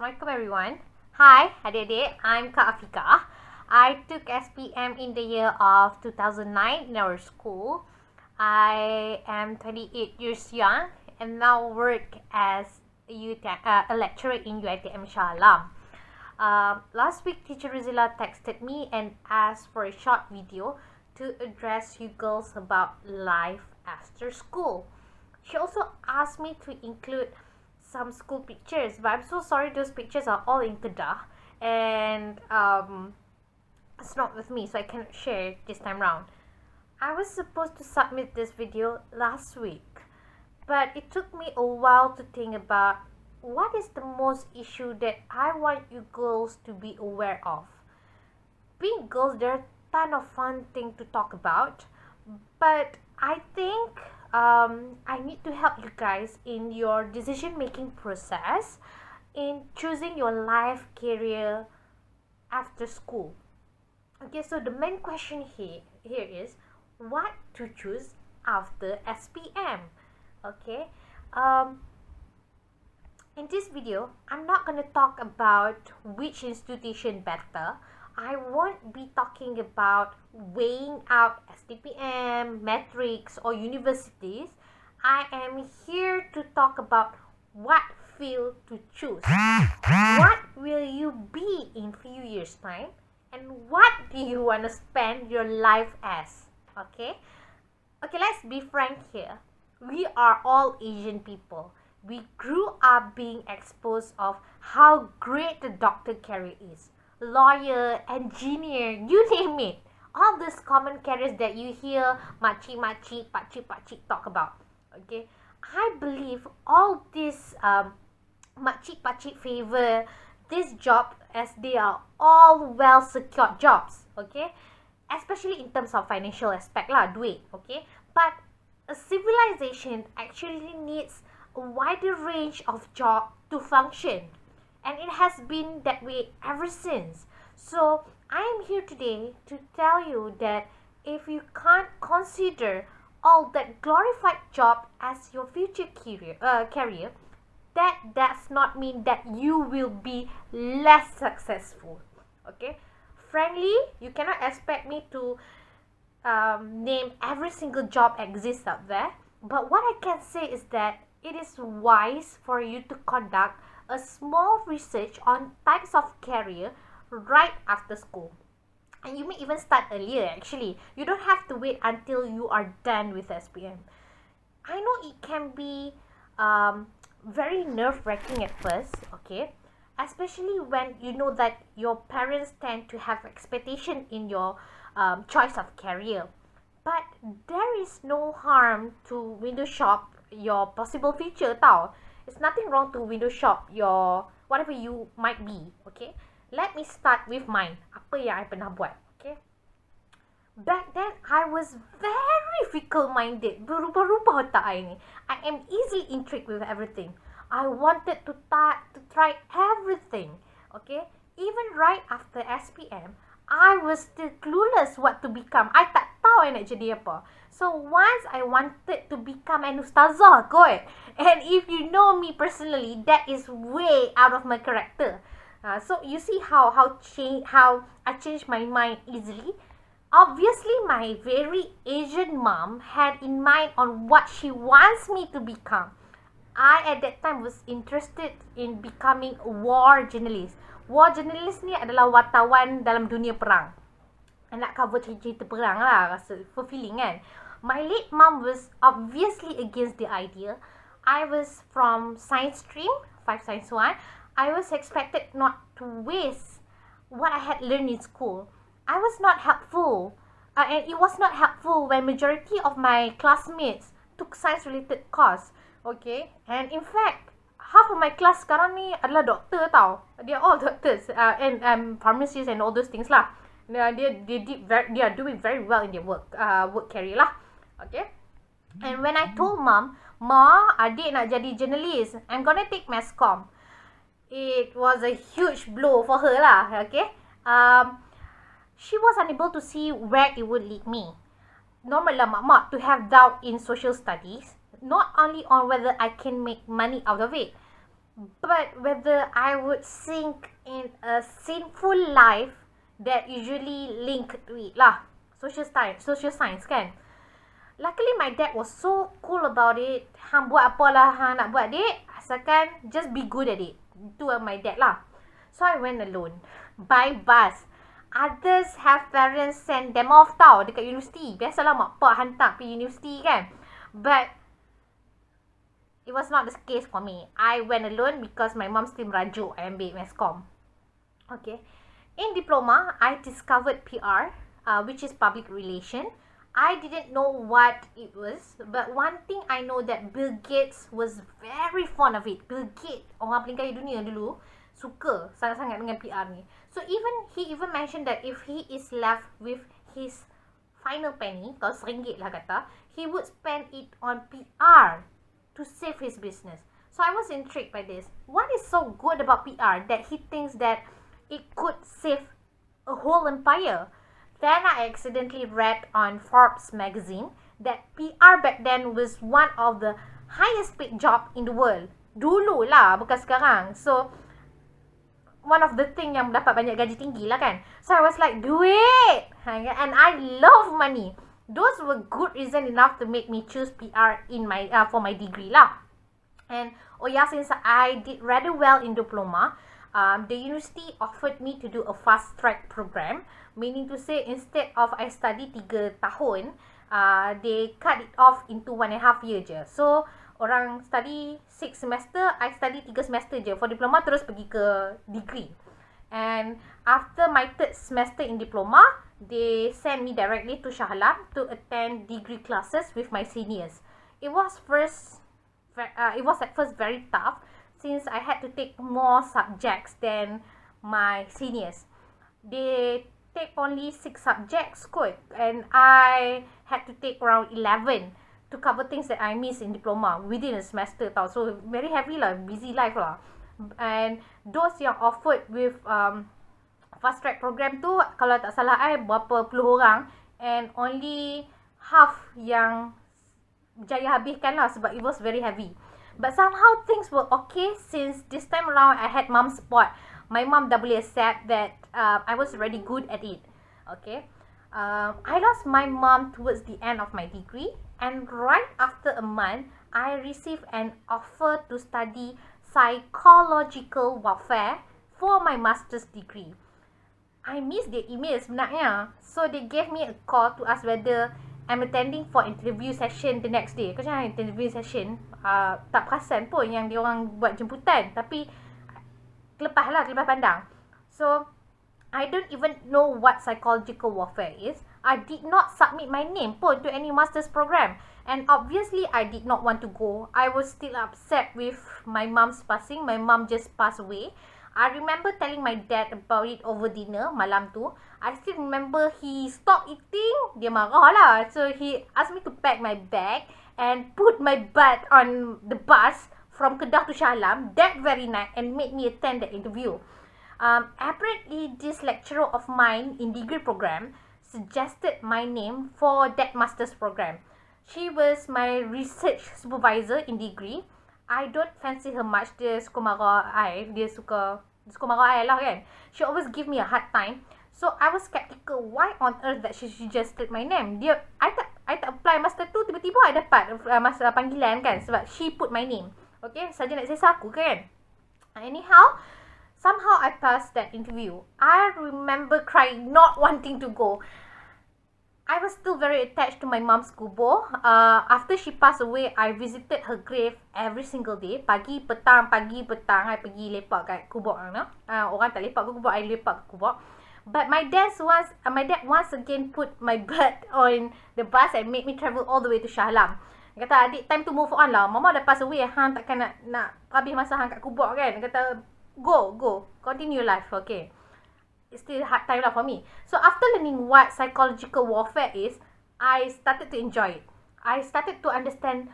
Assalamualaikum everyone. Hi adik-adik, I'm Kak Afiqah. I took SPM in the year of 2009 in our school. I am 28 years young and now work as a lecturer in UiTM Shah Alam. Last week, Teacher Rizila texted me and asked for a short video to address you girls about life after school. She also asked me to include some school pictures, but I'm so sorry those pictures are all in Kedah and it's not with me, so I cannot share this time round. I was supposed to submit this video last week, but it took me a while to think about what is the most issue that I want you girls to be aware of. Being girls, there are a ton of fun things to talk about, but I think I need to help you guys in your decision making process in choosing your life career after school. Okay, so the main question here is what to choose after SPM. Okay, in this video, I'm not going to talk about which institution better. I won't be talking about weighing out STPM, metrics, or universities. I am here to talk about what field to choose. What will you be in few years' time? And what do you want to spend your life as? Okay, let's be frank here. We are all Asian people. We grew up being exposed of how great the doctor career is. Lawyer, engineer, you name it. All these common careers that you hear makcik, pakcik talk about. Okay, I believe all these makcik favor this job as they are all well secured jobs. Okay, especially in terms of financial aspect lah, duit. Okay, but a civilization actually needs a wider range of job to function, and it has been that way ever since. So I am here today to tell you that if you can't consider all that glorified job as your future career, that does not mean that you will be less successful. Okay, frankly, you cannot expect me to name every single job exists out there, but what I can say is that it is wise for you to conduct a small research on types of career right after school. And you may even start earlier actually. You don't have to wait until you are done with SPM. I know it can be very nerve-wracking at first, okay? Especially when you know that your parents tend to have expectation in your choice of career. But there is no harm to window shop your possible future tau. It's nothing wrong to window shop your whatever you might be. Okay, let me start with mine. Apa yang I pernah buat. Okay, back then I was very fickle-minded. Berubah-ubah otak I ni. I am easily intrigued with everything. I wanted to try everything. Okay, even right after SPM, I was still clueless what to become. I tak tahu I nak jadi apa. So once I wanted to become an ustazah kot. And if you know me personally, that is way out of my character. So you see how I changed my mind easily. Obviously, my very Asian mom had in mind on what she wants me to become. I at that time was interested in becoming a war journalist. War journalist ni adalah wartawan dalam dunia perang. Nak cover cerita perang lah, rasa fulfilling kan. My late mom was obviously against the idea. I was from science stream, 5 science 1. I was expected not to waste what I had learned in school. I was not helpful. And it was not helpful when majority of my classmates took science related course. Okay, and in fact, half of my class sekarang ni adalah doktor tau. They are all doctors and pharmacists and all those things lah. They are doing very well in their work career lah. Okay, and when I told mom, Ma, adik nak jadi journalist, I'm gonna take mass comm. It was a huge blow for her lah. Okay, she was unable to see where it would lead me. Normal lah mak to have doubt in social studies, not only on whether I can make money out of it, But whether I would sink in a sinful life that usually linked to it lah. Social science kan. Luckily my dad was so cool about it. Hang buat apalah hang nak buat dek, asalkan just be good at it. Itu my dad lah. So I went alone by bus. Others have parents send them off tau dekat universiti. Biasalah mak pak hantar pergi universiti kan. But it was not the case for me. I went alone because my mom still merajuk I ambil Mescom. Okay. In diploma, I discovered PR, which is public relation. I didn't know what it was, but one thing I know that Bill Gates was very fond of it. Bill Gates, orang paling kaya dunia dulu, suka sangat-sangat dengan PR ni. So he even mentioned that if he is left with his final penny, kalau RM1 lah kata, he would spend it on PR to save his business. So I was intrigued by this. What is so good about PR that he thinks that it could save a whole empire? Then I accidentally read on Forbes magazine that PR back then was one of the highest paid job in the world. Dulu lah, bukan sekarang. So, one of the thing yang dapat banyak gaji tinggi lah kan. So, I was like, do it! And I love money. Those were good reason enough to make me choose PR in my for my degree lah. And, since I did rather well in diploma, the university offered me to do a fast track program, meaning to say instead of I study 3 tahun, they cut it off into 1.5 year je. So orang study 6 semester, I study 3 semester je for diploma, terus pergi ke degree. And after my 3rd semester in diploma, they sent me directly to Shah Alam to attend degree classes with my seniors. It was at first very tough, since I had to take more subjects than my seniors. They take only 6 subjects kot, and I had to take around 11 to cover things that I missed in diploma within a semester tau. So very heavy lah, busy life lah. And those yang offered with fast track program tu, kalau tak salah berapa puluh orang, and only half yang jaya habiskan lah sebab it was very heavy. But somehow things were okay, since this time around I had mom support. My mom dah boleh accept that I was already good at it. Okay. I lost my mom towards the end of my degree, and right after a month, I received an offer to study psychological warfare for my master's degree. I missed the email sebenarnya. So they gave me a call to ask whether I'm attending for interview session the next day. Kau jangan interview session, tak perasan pun yang dia orang buat jemputan, tapi terlepas pandang. So I don't even know what psychological warfare is. I did not submit my name pun to any master's program, and obviously I did not want to go. I was still upset with my mom's passing. My mom just passed away. I remember telling my dad about it over dinner malam tu. I still remember he stopped eating. Dia marah lah. So he asked me to pack my bag and put my butt on the bus from Kedah to Shah Alam that very night and made me attend the interview. Apparently, this lecturer of mine in degree program suggested my name for that master's program. She was my research supervisor in degree. I don't fancy her much. Dia suka marah I. Dia suka marah I lah kan. She always give me a hard time. So I was skeptical. Why on earth that she suggested my name? I tak apply master tu, tiba-tiba I dapat masa panggilan kan, sebab she put my name. Okay, saja nak sesa aku kan. Anyhow, somehow I passed that interview. I remember crying, not wanting to go. I was still very attached to my mom's kubur. After she passed away, I visited her grave every single day. Pagi, petang, I pergi lepak kat kubur. Orang tak lepak ke kubur, I lepak ke kubur. But my dad once again put my butt on the bus and made me travel all the way to Shah Alam. Dia kata, adik, time to move on lah. Mama dah pass away, hang takkan nak habis masa hang kat kubur kan. Dia kata, go, continue life, okay. It's still hard time lah for me. So after learning what psychological warfare is, I started to enjoy it. I started to understand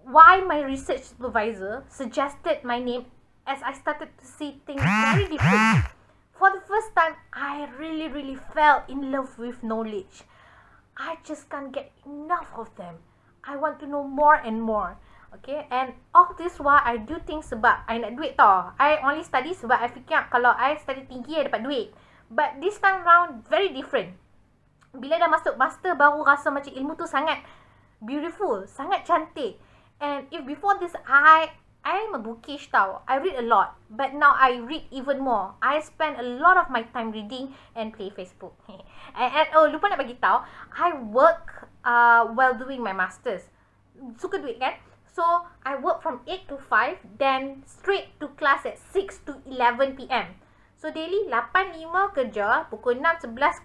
why my research supervisor suggested my name, as I started to see things very different. For the first time, I really fell in love with knowledge. I just can't get enough of them. I want to know more and more. Okay, and all this while I do things sebab I nak duit tau. I only study sebab I fikir kalau I study tinggi I dapat duit. But this time round very different. Bila dah masuk master baru rasa macam ilmu tu sangat beautiful, sangat cantik. And if before this I'm a bookish tau. I read a lot. But now I read even more. I spend a lot of my time reading and play Facebook. and lupa nak bagi tahu, I work while doing my masters. Suka duit kan? So, I work from 8 to 5, then straight to class at 6 to 11 PM. So, daily 8-5 kerja, pukul 6-11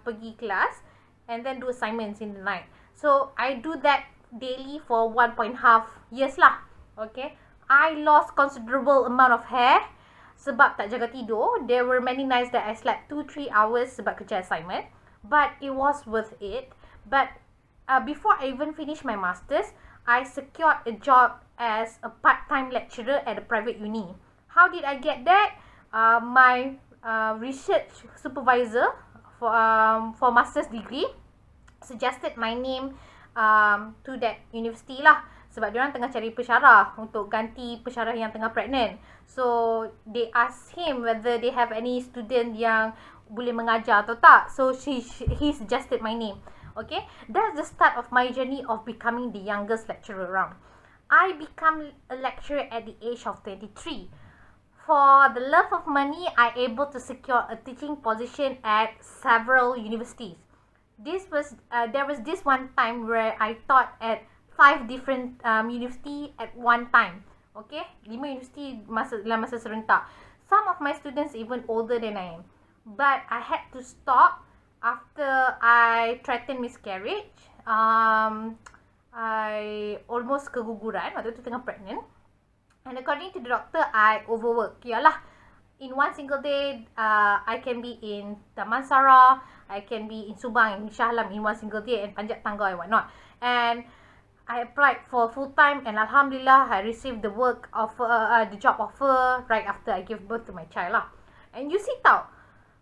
pergi kelas, and then do assignments in the night. So, I do that daily for 1.5 years lah. Okay. I lost considerable amount of hair sebab tak jaga tidur. There were many nights that I slept 2-3 hours sebab kerja assignment. But it was worth it. But before I even finished my masters, I secured a job as a part-time lecturer at a private uni. How did I get that? My research supervisor for master's degree suggested my name to that university lah. Sebab diorang tengah cari pensyarah untuk ganti pensyarah yang tengah pregnant. So, they asked him whether they have any student yang boleh mengajar atau tak. So, he suggested my name. Okay, that's the start of my journey of becoming the youngest lecturer around. I become a lecturer at the age of 23. For the love of money, I able to secure a teaching position at several universities. There was this one time where I taught at 5 different university at one time. Okay, 5 universiti dalam masa serentak. Some of my students even older than I am. But I had to stop after I threatened miscarriage. I almost keguguran waktu tu tengah pregnant. And according to the doctor, I overwork. Yalah, in one single day, I can be in Damansara, I can be in Subang, in Shah Alam in one single day, and panjat tangga and whatnot. And I applied for full time, and Alhamdulillah, I received the the job offer right after I gave birth to my child lah. And you see tau,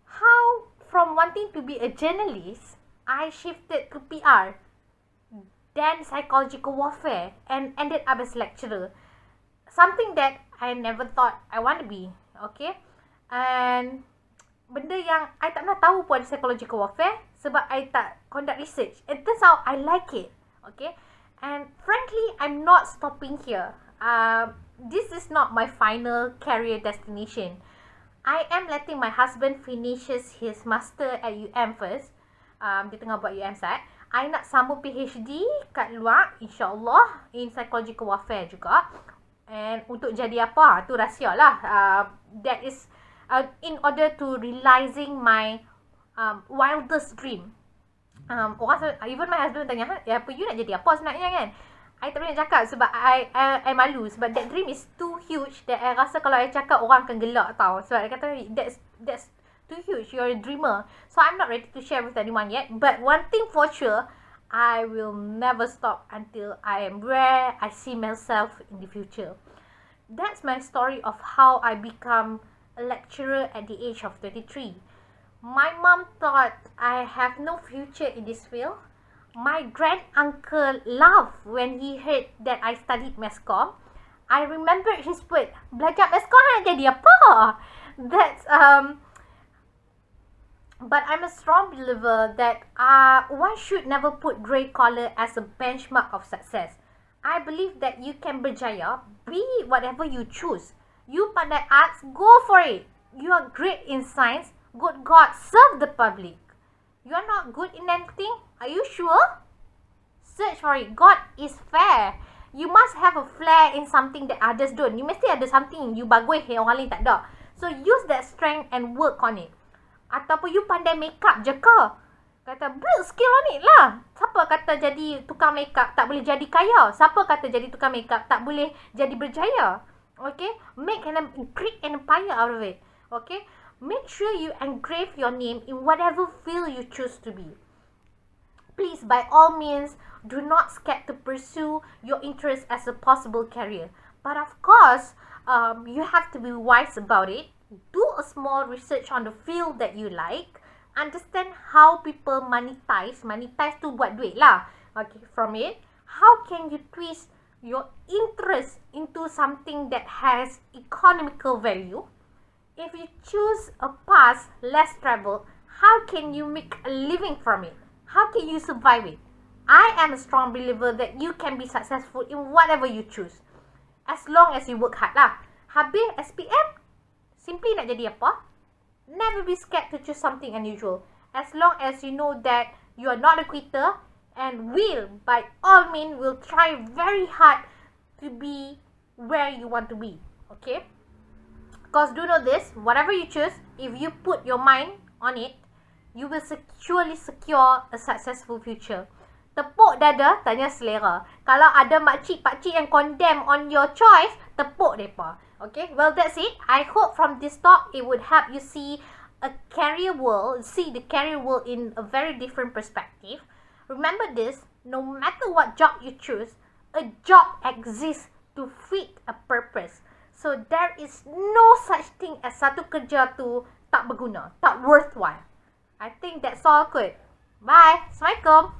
how from wanting to be a journalist, I shifted to PR, then psychological warfare, and ended up as lecturer. Something that I never thought I want to be. Okay, and benda yang I tak pernah tahu pun ada psychological warfare sebab I tak conduct research. It turns out I like it. Okay, and frankly, I'm not stopping here. This is not my final career destination. I am letting my husband finishes his master at UM first. Dia tengah buat UM SAT. I nak sambung PhD kat luar, insyaAllah, in psychological warfare juga. And untuk jadi apa, tu rahsia lah. That is in order to realizing my wildest dream. Even my husband tanya, apa you nak jadi apa sebenarnya kan? I tak boleh nak cakap sebab I malu. Sebab that dream is too huge that I rasa kalau I cakap orang akan gelak tau. Sebab I kata that's too huge, you're a dreamer. So I'm not ready to share with anyone yet. But one thing for sure, I will never stop until I am where I see myself in the future. That's my story of how I become a lecturer at the age of 23. My mom thought I have no future in this field. My grand uncle laughed when he heard that I studied mass comm. I remembered his word, belajar mass comm nak jadi apa? But I'm a strong believer that one should never put grey collar as a benchmark of success. I believe that you can berjaya, be whatever you choose. You pandai arts, go for it. You are great in science, good God, serve the public. You are not good in anything? Are you sure? Search for it. God is fair. You must have a flair in something that others don't. You mesti ada something you bagus yang orang lain tak ada. So use that strength and work on it. Ataupun you pandai makeup je ke? Kata, build skill on it lah. Siapa kata jadi tukang makeup tak boleh jadi kaya? Siapa kata jadi tukang makeup tak boleh jadi berjaya? Okay? Create an empire out of it. Okay? Make sure you engrave your name in whatever field you choose to be. Please, by all means, do not scared to pursue your interest as a possible career. But of course, you have to be wise about it. Do a small research on the field that you like. Understand how people monetize. Monetize tu buat duit lah. Okay, from it. How can you twist your interest into something that has economical value, if you choose a path less traveled, how can you make a living from it? How can you survive it? I am a strong believer that you can be successful in whatever you choose. As long as you work hard lah. Habis SPM, simply nak jadi apa? Never be scared to choose something unusual. As long as you know that you are not a quitter and by all means, will try very hard to be where you want to be. Okay? Because do know this, whatever you choose, if you put your mind on it, you will surely secure a successful future. Tepuk dada, tanya selera. Kalau ada makcik-pakcik yang condemn on your choice, tepuk mereka. Okay, well that's it. I hope from this talk, it would help you see the career world in a very different perspective. Remember this, no matter what job you choose, a job exists to fit a purpose. So there is no such thing as satu kerja tu tak berguna, tak worthwhile. I think that's all good. Bye. Assalamualaikum.